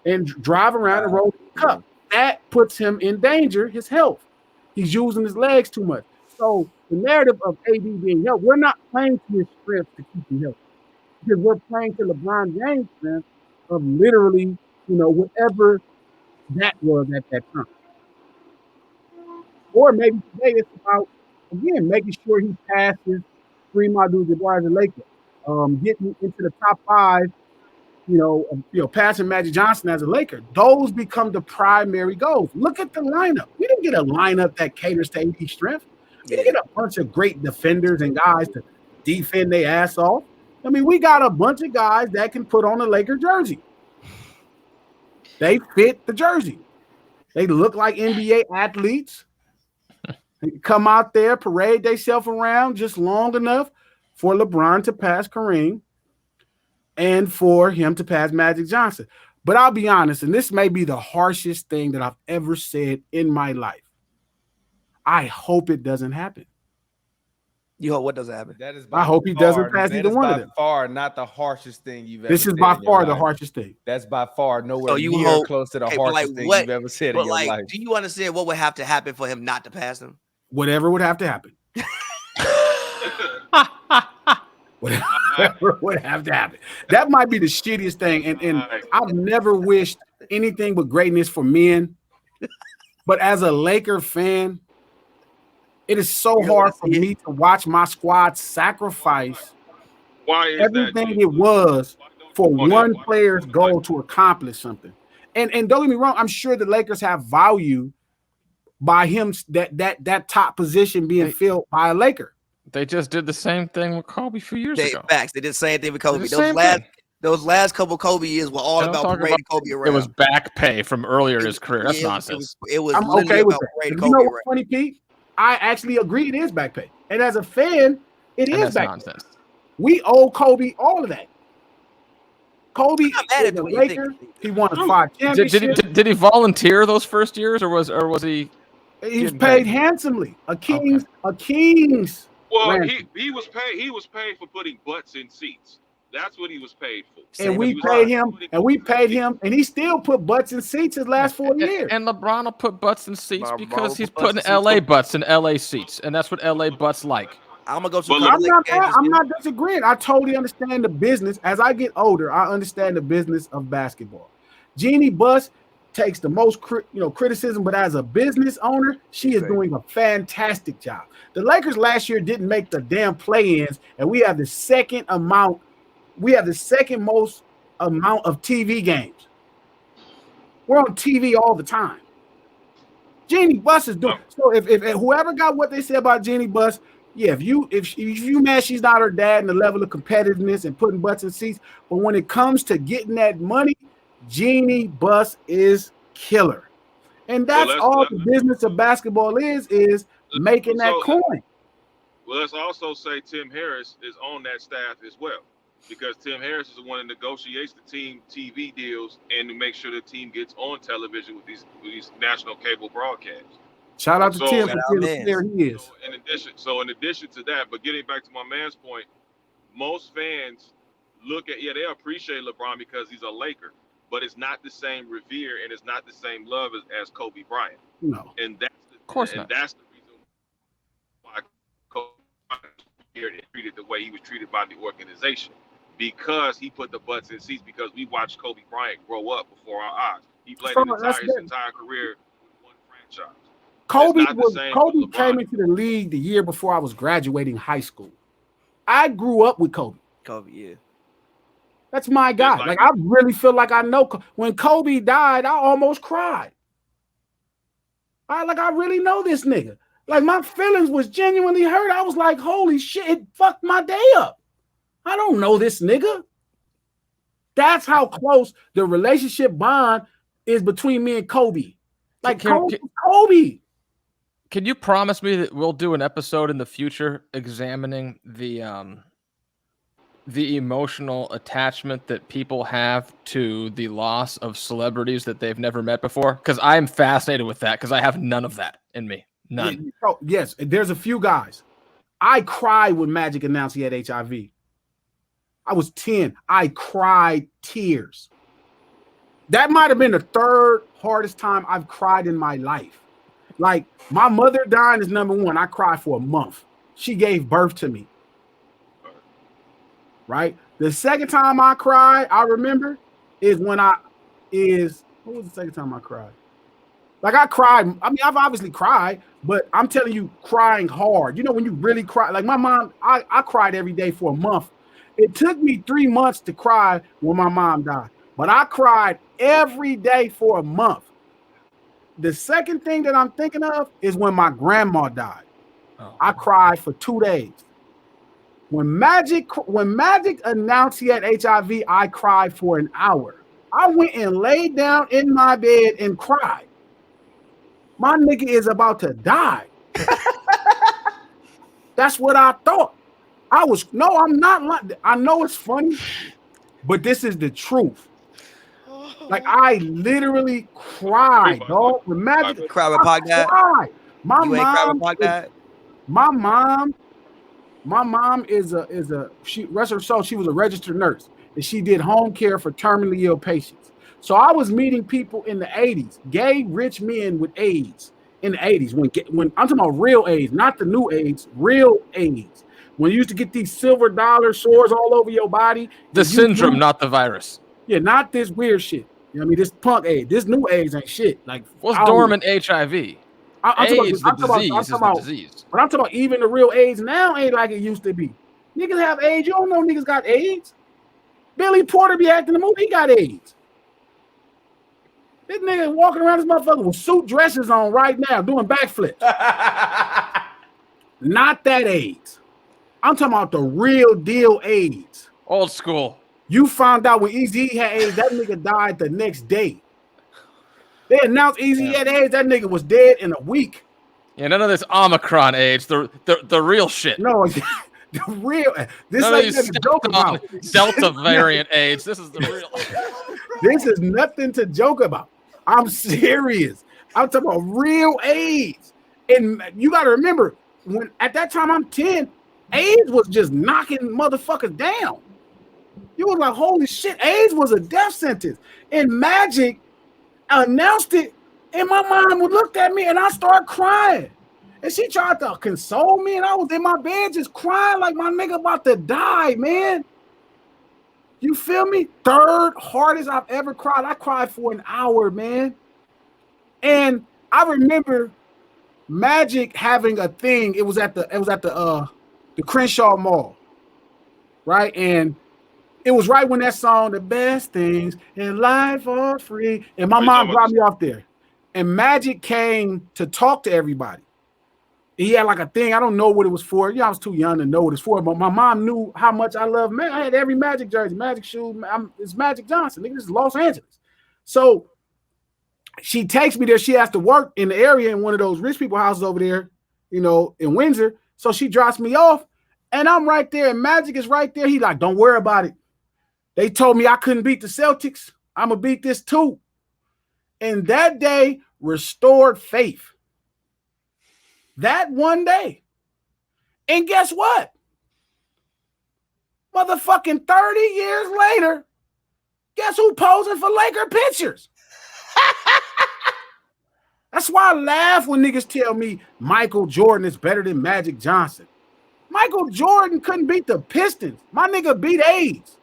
and drive around and roll the cup. That puts him in danger, his health. He's using his legs too much. So the narrative of AD being healthy, we're not playing to his strength to keep him healthy. Because we're playing to LeBron James' strength of literally, whatever that was at that time. Or maybe today it's about, again, making sure he passes Kareem Abdul-Jabbar as a Laker. Getting into the top 5, passing Magic Johnson as a Laker. Those become the primary goals. Look at the lineup. We didn't get a lineup that caters to AD strength. We didn't get a bunch of great defenders and guys to defend their ass off. I mean, we got a bunch of guys that can put on a Laker jersey. They fit the jersey. They look like NBA athletes. They come out there, parade themselves around just long enough for LeBron to pass Kareem and for him to pass Magic Johnson. But I'll be honest, and this may be the harshest thing that I've ever said in my life. I hope it doesn't happen. You hope what doesn't happen? That is I hope he doesn't pass either one of them. Far not the harshest thing you've ever said. This is by far the harshest thing. That's by far nowhere near close to the harshest thing you've ever said in your life. Do you understand what would have to happen for him not to pass him? Whatever would have to happen. Whatever would have to happen. That might be the shittiest thing. And I've never wished anything but greatness for men. But as a Laker fan, it is so hard for me to watch my squad sacrifice everything it was for one player's goal to accomplish something. And don't get me wrong, I'm sure the Lakers have value by him that top position being filled by a Laker. They just did the same thing with Kobe a few years ago. Facts. They did the same thing with Kobe. Thing. Those last couple Kobe years were all about parading Kobe around. It was back pay from earlier in his career. That's nonsense. It was I'm okay with that. You know what's funny, Pete? I actually agree it is back pay. And as a fan, it is back nonsense. Pay. We owe Kobe all of that. Kobe is a Laker. He won 5 championships. Did he volunteer those first years, or was he? He was paid handsomely. A king's. Well, he was paid. He was paid for putting butts in seats. That's what he was paid for. And we paid him, and he still put butts in seats his last 4 years. And LeBron will put butts in seats because he's putting LA butts in LA seats, and that's what LA butts like. I'm gonna go to. I'm not disagreeing. I totally understand the business. As I get older, I understand the business of basketball. Jeannie Buss takes the most criticism, but as a business owner, she is doing a fantastic job. The Lakers last year didn't make the damn play-ins, and we have the second most amount of TV games. We're on TV all the time. Jeannie Buss is doing so. If whoever got what they said about Jeannie Buss, yeah, if you mad she's not her dad and the level of competitiveness and putting butts in seats, but when it comes to getting that money, Jeannie Buss is killer. And that's all the business of basketball is making that coin. Well, let's also say Tim Harris is on that staff as well, because Tim Harris is the one that negotiates the team TV deals and to make sure the team gets on television with these national cable broadcasts. Shout out to Tim for there he is. In addition to that, but getting back to my man's point, most fans they appreciate LeBron because he's a Laker, but it's not the same revere and it's not the same love as Kobe Bryant. No. And that's the reason why Kobe Bryant treated the way he was treated by the organization, because he put the butts in seats, because we watched Kobe Bryant grow up before our eyes. He played his entire career with one franchise. Kobe came into the league the year before I was graduating high school. I grew up with Kobe. Yeah. That's my guy. Like I really feel like I know. When Kobe died, I almost cried. I really know this nigga. Like my feelings was genuinely hurt. I was like, holy shit, it fucked my day up. I don't know this nigga. That's how close the relationship bond is between me and Kobe. Like Kobe. Can you promise me that we'll do an episode in the future examining the emotional attachment that people have to the loss of celebrities that they've never met before? Because I'm fascinated with that, because I have none of that in me. None. Yes, there's a few guys. I cried when Magic announced he had HIV. I was 10. I cried tears. That might have been the third hardest time I've cried in my life. Like, my mother dying is number one. I cried for a month. She gave birth to me. Right? The second time I cried, I remember, what was the second time I cried? Like, I cried. I mean, I've obviously cried, but I'm telling you, crying hard. You know, when you really cry. Like, my mom, I cried every day for a month. It took me 3 months to cry when my mom died, but I cried every day for a month. The second thing that I'm thinking of is when my grandma died. I cried for 2 days. When Magic announced he had HIV, I cried for an hour. I went and laid down in my bed and cried. My nigga is about to die. That's what I thought. I'm not lying. I know it's funny, but this is the truth. Like, I literally cried, dog. When Magic cried. My mom is she rest her soul, she was a registered nurse, and she did home care for terminally ill patients. So I was meeting people in the 80s, gay rich men with AIDS in the 80s. When I'm talking about real AIDS, not the new AIDS, real AIDS. When you used to get these silver dollar sores all over your body. The syndrome, not the virus. Yeah, not this weird shit. You know what I mean? This punk AIDS. This new AIDS ain't shit. Like, what's dormant HIV? AIDS, the disease. But I'm talking about even the real AIDS now ain't like it used to be. Niggas have AIDS. You don't know niggas got AIDS. Billy Porter be acting the movie. He got AIDS. This nigga walking around this motherfucker with suit dresses on right now, doing backflips. Not that AIDS. I'm talking about the real deal AIDS. Old school. You found out when Eazy had AIDS, that nigga died the next day. They announced Eazy had AIDS, that nigga was dead in a week. Yeah, none of this Omicron AIDS, the real shit. No, the real. This None of ain't these nothing to joke about. Delta variant AIDS. This is the real. This is nothing to joke about. I'm serious. I'm talking about real AIDS. And you got to remember, when at that time I'm 10, AIDS was just knocking motherfuckers down. You was like, holy shit, AIDS was a death sentence. And Magic announced it, and my mom looked at me, and I started crying. And she tried to console me, and I was in my bed just crying like my nigga about to die, man. You feel me? Third hardest I've ever cried. I cried for an hour, man. And I remember Magic having a thing. It was at the Crenshaw Mall, right? And it was right when that song, "The Best Things in Life Are Free," and my mom brought me off there. And Magic came to talk to everybody. He had like a thing. I don't know what it was for. I was too young to know what it's for, but my mom knew how much I love Magic. I had every Magic jersey, Magic shoe. It's Magic Johnson. Nigga, this is Los Angeles. So she takes me there. She has to work in the area in one of those rich people houses over there, in Windsor. So she drops me off, and I'm right there, and Magic is right there. He like, don't worry about it. They told me I couldn't beat the Celtics. I'm going to beat this too. And that day restored faith. That one day. And guess what? Motherfucking 30 years later, guess who posing for Laker pictures? That's why I laugh when niggas tell me Michael Jordan is better than Magic Johnson. Michael Jordan couldn't beat the Pistons. My nigga beat AIDS.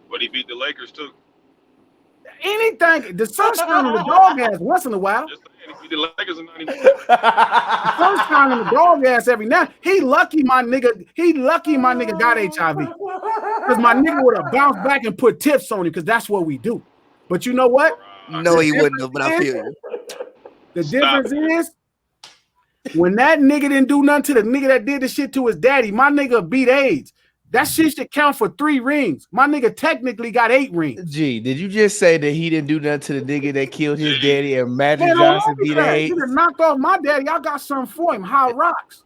But he beat the Lakers too. Anything. The sunshine on the dog ass once in a while. Just saying, he beat the Lakers in '91. The sunshine on the dog ass every now. He lucky my nigga got HIV. Because my nigga would have bounced back and put tips on him, because that's what we do. But you know what? No, he wouldn't have, but I feel you. The difference is, when that nigga didn't do nothing to the nigga that did the shit to his daddy, my nigga beat AIDS. That shit should count for 3 rings. My nigga technically got 8 rings. Gee, did you just say that he didn't do nothing to the nigga that killed his daddy and Magic Johnson beat AIDS? He done knocked off my daddy. I got something for him. High rocks.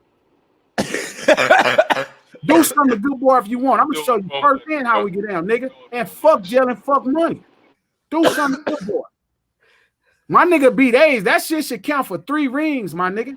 Do something, good boy, if you want. I'm gonna show you firsthand how we get down, nigga. And fuck jail and fuck money. Do something, good boy. My nigga beat AIDS. That shit should count for 3 rings, my nigga.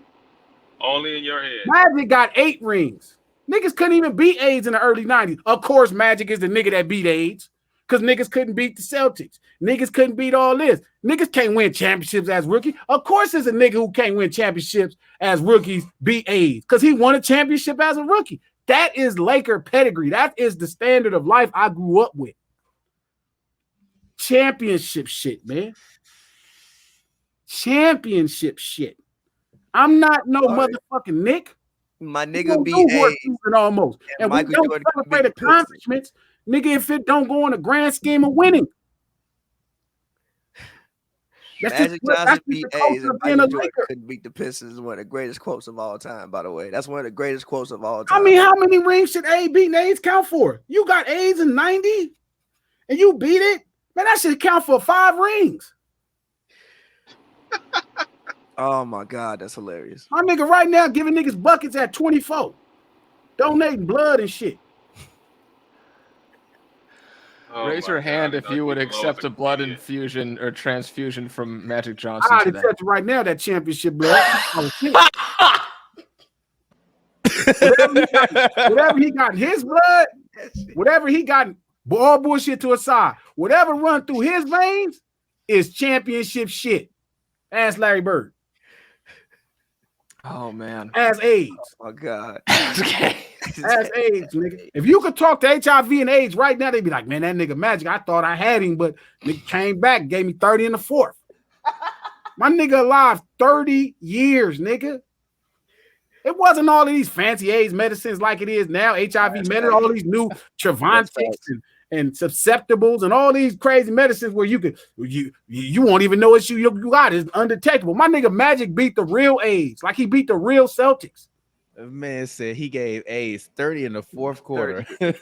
Only in your head. Magic got 8 rings. Niggas couldn't even beat AIDS in the early 90s. Of course, Magic is the nigga that beat AIDS, because niggas couldn't beat the Celtics. Niggas couldn't beat all this. Niggas can't win championships as rookie. Of course, there's a nigga who can't win championships as rookies beat AIDS, because he won a championship as a rookie. That is Laker pedigree. That is the standard of life I grew up with. Championship shit, man. Championship shit. I'm not no motherfucking Nick. My nigga beat AIDS. Almost. And we don't celebrate accomplishments, nigga, if it don't go in the grand scheme of winning. Magic Johnson beat AIDS and Michael Jordan couldn't beat the Pistons is one of the greatest quotes of all time, by the way. That's one of the greatest quotes of all time. I mean, how many rings should A beating AIDS count for? You got AIDS in 90 and you beat it? Man, that should count for 5 rings. Oh my God, that's hilarious. My nigga right now giving niggas buckets at 24. Donating blood and shit. Raise your hand if you would accept a blood infusion or transfusion from Magic Johnson. I'd accept it right now, that championship blood. Whatever he got in his blood, whatever he got, all bullshit to a side. Whatever run through his veins is championship shit. Ask Larry Bird. Oh man. As AIDS. Oh my God. Okay. As AIDS, nigga. If you could talk to HIV and AIDS right now, they'd be like, man, that nigga Magic, I thought I had him, but nigga came back, gave me 30 in the 4th. My nigga alive 30 years, nigga. It wasn't all of these fancy AIDS medicines like it is now. HIV medicine, all these new Trevontics and susceptibles and all these crazy medicines where you won't even know it's you got. It's undetectable. My nigga Magic beat the real AIDS, like he beat the real Celtics. The man said he gave A's 30 in the fourth quarter. Hey,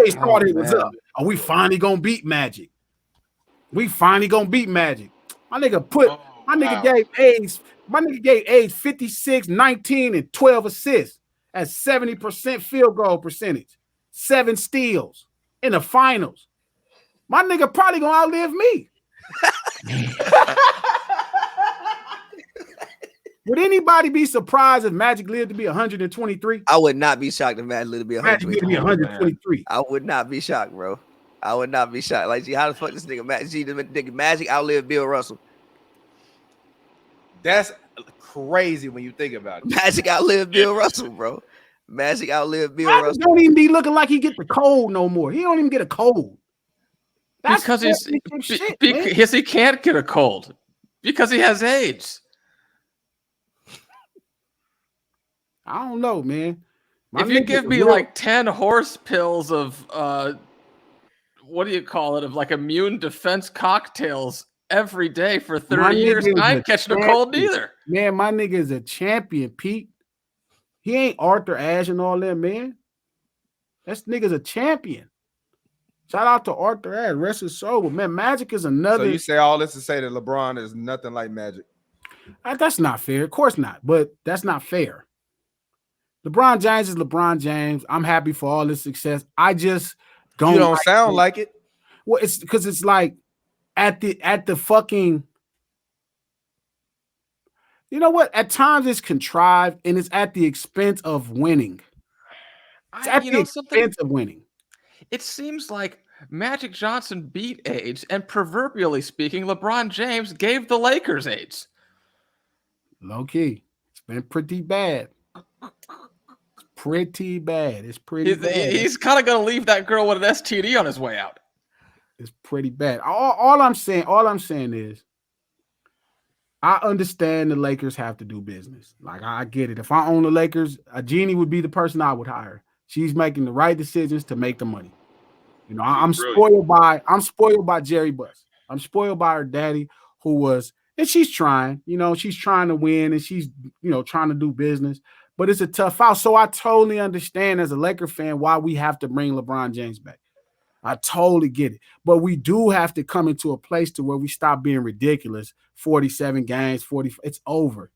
started was up. Are we finally gonna beat Magic? We finally gonna beat Magic. My nigga gave A's. My nigga gave A's 56, 19, and 12 assists at 70% field goal percentage, 7 steals in the finals. My nigga probably gonna outlive me. Would anybody be surprised if Magic lived to be 123? I would not be shocked if Magic lived to be 123. I would not be shocked, bro. I would not be shocked. Like, gee, how the fuck this nigga Magic outlived Bill Russell? That's crazy when you think about it. Magic outlived Bill Russell, bro. Magic outlived Bill Russell. Don't even be looking like he get the cold no more. He don't even get a cold. That's because he can't get a cold because he has AIDS. I don't know, man. If you give me like 10 horse pills of what do you call it? Of like immune defense cocktails every day for 30 years, I ain't catching a cold either. Man, my nigga is a champion, Pete. He ain't Arthur Ashe and all that, man. That nigga's a champion. Shout out to Arthur Ashe. Rest his soul. But man, Magic is another. So you say all this to say that LeBron is nothing like Magic? That's not fair. Of course not. But that's not fair. LeBron James is LeBron James. I'm happy for all his success. I just don't. You don't sound like it. Well, it's because it's like at the fucking. You know what? At times it's contrived and it's at the expense of winning. It's at the expense of winning. It seems like Magic Johnson beat AIDS, and proverbially speaking, LeBron James gave the Lakers AIDS. Low key, it's been pretty bad. Pretty bad. It's pretty bad. He's kind of going to leave that girl with an STD on his way out. It's pretty bad. All I'm saying is I understand the Lakers have to do business. Like, I get it. If I own the Lakers, Jeannie would be the person I would hire. She's making the right decisions to make the money. You know, I'm spoiled by Jerry Buss. I'm spoiled by her daddy, and she's trying, she's trying to win and she's, trying to do business. But it's a tough out. So I totally understand as a Laker fan why we have to bring LeBron James back. I totally get it. But we do have to come into a place to where we stop being ridiculous. 47 games, 40. It's over.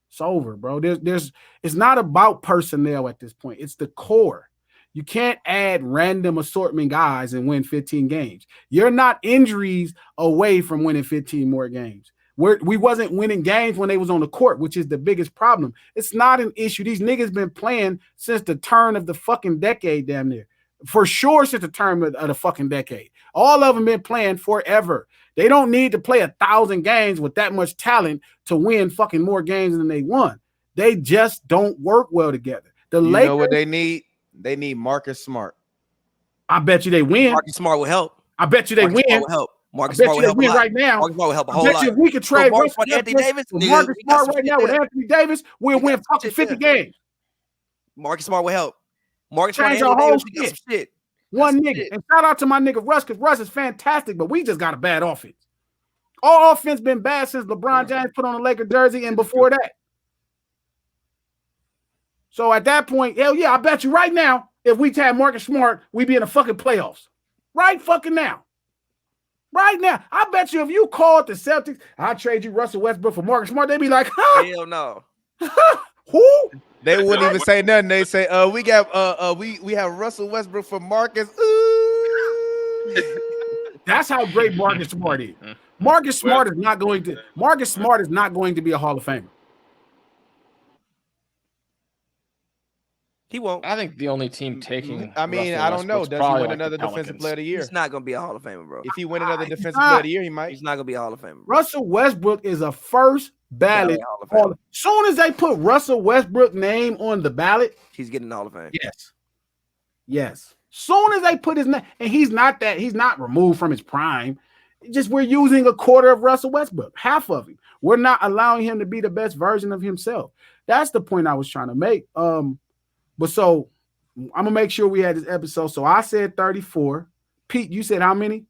It's over, bro. It's not about personnel at this point. It's the core. You can't add random assortment guys and win 15 games. You're not injuries away from winning 15 more games. We wasn't winning games when they was on the court, which is the biggest problem. It's not an issue. These niggas been playing since the turn of the fucking decade, damn near. For sure, since the turn of the fucking decade. All of them been playing forever. They don't need to play 1,000 games with that much talent to win fucking more games than they won. They just don't work well together. You know what they need? They need Marcus Smart. I bet you they win. Marcus Smart will help. I bet you they win. Smart will help. Marcus Smart will help win right now. Marcus Smart will help a whole lot. If we could trade Marcus Smart, Anthony Davis, Marcus Smart right now with Anthony Davis, we'll win fucking 50 games. Marcus Smart will help. Marcus Smart, Change our whole shit. One nigga. And shout out to my nigga Russ, because Russ is fantastic, but we just got a bad offense. All offense been bad since LeBron James put on a Laker jersey and before that. So at that point, hell yeah, I bet you right now, if we had Marcus Smart, we'd be in the fucking playoffs. Right fucking now. Right now. I bet you if you called the Celtics, I'll trade you Russell Westbrook for Marcus Smart, they'd be like, huh? Hell no. Who? They wouldn't even say nothing. They say, we have Russell Westbrook for Marcus. Ooh. That's how great Marcus Smart is. Marcus Smart is not going to be a Hall of Famer. He won't. I think the only team taking. I mean, Russell I don't know. Westbrook's Does he win like another the defensive player of the year? He's not gonna be a Hall of Famer, bro. If he win another defensive player of the year, he might. He's not gonna be a Hall of Famer, bro. Russell Westbrook is a first ballot. As soon as they put Russell Westbrook name on the ballot, he's getting the Hall of Fame. Yes. Soon as they put his name, and he's not removed from his prime. Just we're using a quarter of Russell Westbrook, half of him. We're not allowing him to be the best version of himself. That's the point I was trying to make. But so I'm gonna make sure we had this episode. So I said 34. Pete, you said how many?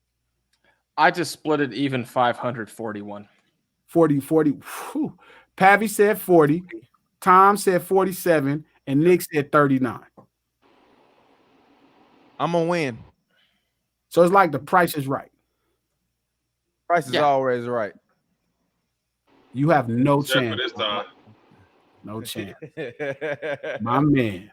I just split it even 541. 40. Whew. Pavi said 40. Tom said 47. And Nick said 39. I'm gonna win. So it's like the price is right. Price is always right. You have no Except for chance. this time. No chance. My man.